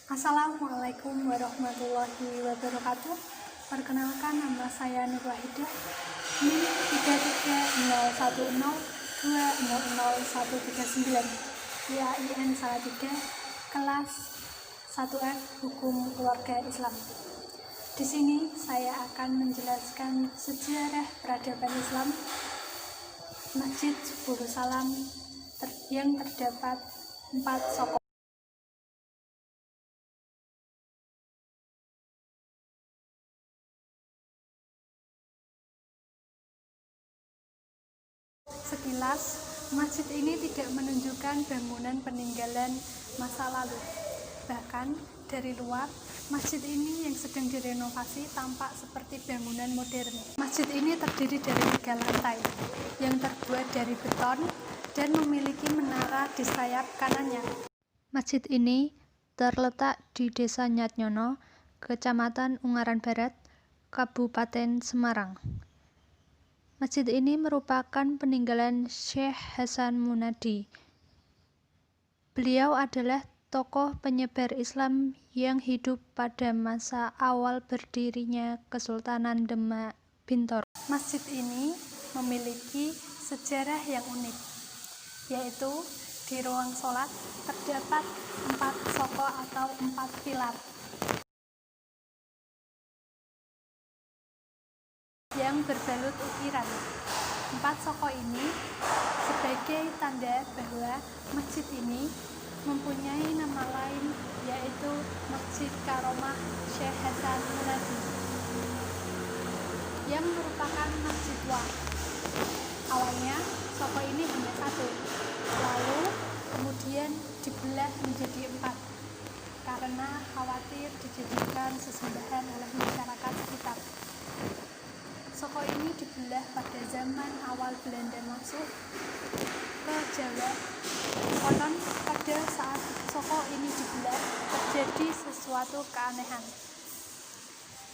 Assalamualaikum warahmatullahi wabarakatuh. Perkenalkan, nama saya Nur Wahidah, NIM 330102000139, IAIN Salatiga, kelas 1F Hukum Keluarga Islam. Di sini saya akan menjelaskan sejarah peradaban Islam, Masjid Subul Salam yang terdapat 4 soko. Sekilas, masjid ini tidak menunjukkan bangunan peninggalan masa lalu. Bahkan, dari luar, masjid ini yang sedang direnovasi tampak seperti bangunan modern. Masjid ini terdiri dari 3 lantai, yang terbuat dari beton dan memiliki menara di sayap kanannya. Masjid ini terletak di Desa Nyatnyono, Kecamatan Ungaran Barat, Kabupaten Semarang. Masjid ini merupakan peninggalan Syekh Hasan Munadi. Beliau adalah tokoh penyebar Islam yang hidup pada masa awal berdirinya Kesultanan Demak Bintoro. Masjid ini memiliki sejarah yang unik, yaitu di ruang sholat terdapat 4 soko atau 4 pilar yang berbalut ukiran. 4 soko ini sebagai tanda bahwa masjid ini mempunyai nama lain, yaitu Masjid Karomah Syekh Hasan Munadi, yang merupakan masjid tua. Awalnya soko ini hanya 1, lalu kemudian dibelah menjadi 4 karena khawatir dijadikan sesembahan oleh masyarakat sekitar. Soko ini dibelah pada zaman awal Belanda masuk ke Jawa. Konon pada saat soko ini dibelah terjadi sesuatu keanehan,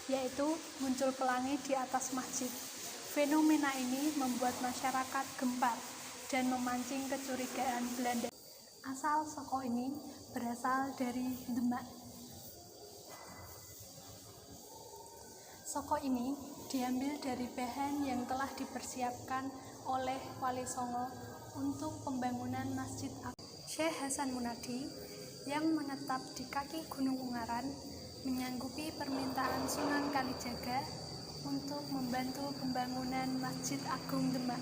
yaitu muncul pelangi di atas masjid. Fenomena ini membuat masyarakat gempar dan memancing kecurigaan Belanda. Asal soko ini berasal dari Demak. Soko ini diambil dari bahan yang telah dipersiapkan oleh Wali Songo untuk pembangunan Masjid Agung. Syekh Hasan Munadi yang menetap di kaki Gunung Ungaran menyanggupi permintaan Sunan Kalijaga untuk membantu pembangunan Masjid Agung Demak.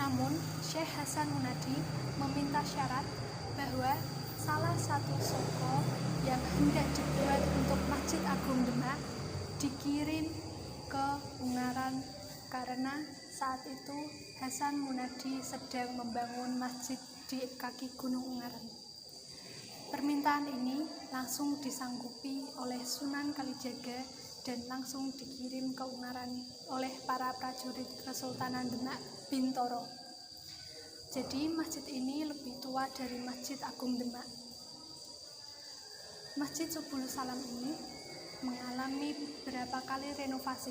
Namun, Syekh Hasan Munadi meminta syarat bahwa salah satu soko yang hendak dibuat untuk Masjid Agung Demak dikirim ke Ungaran karena saat itu Hasan Munadi sedang membangun masjid di kaki Gunung Ungaran. Permintaan ini langsung disanggupi oleh Sunan Kalijaga dan langsung dikirim ke Ungaran oleh para prajurit Kesultanan Demak Bintoro. Jadi masjid ini lebih tua dari Masjid Agung Demak. Masjid Subul Salam ini mengalami beberapa kali renovasi,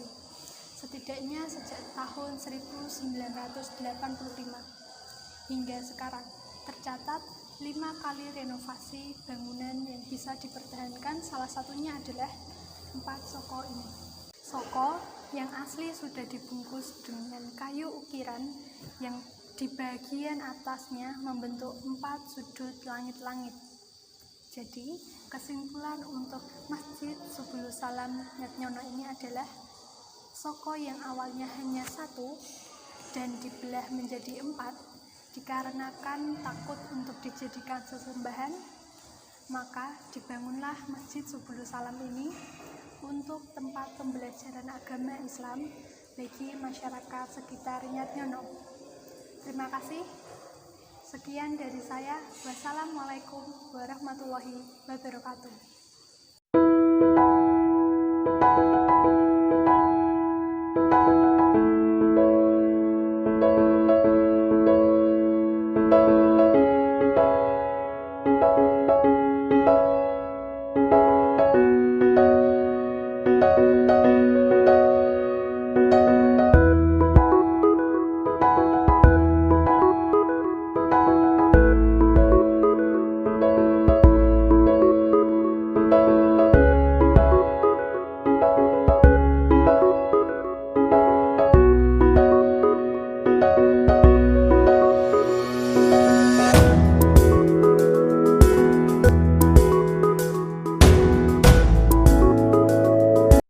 setidaknya sejak tahun 1985 hingga sekarang. Tercatat 5 kali renovasi bangunan yang bisa dipertahankan, salah satunya adalah 4 soko ini. Soko yang asli sudah dibungkus dengan kayu ukiran yang di bagian atasnya membentuk 4 sudut langit-langit. Jadi, kesimpulan untuk Masjid Subul Salam Nyatnyono ini adalah soko yang awalnya hanya 1 dan dibelah menjadi 4 dikarenakan takut untuk dijadikan sesembahan, maka dibangunlah Masjid Subul Salam ini untuk tempat pembelajaran agama Islam bagi masyarakat sekitar Nyatnyono. Terima kasih. Sekian dari saya. Wassalamualaikum warahmatullahi wabarakatuh.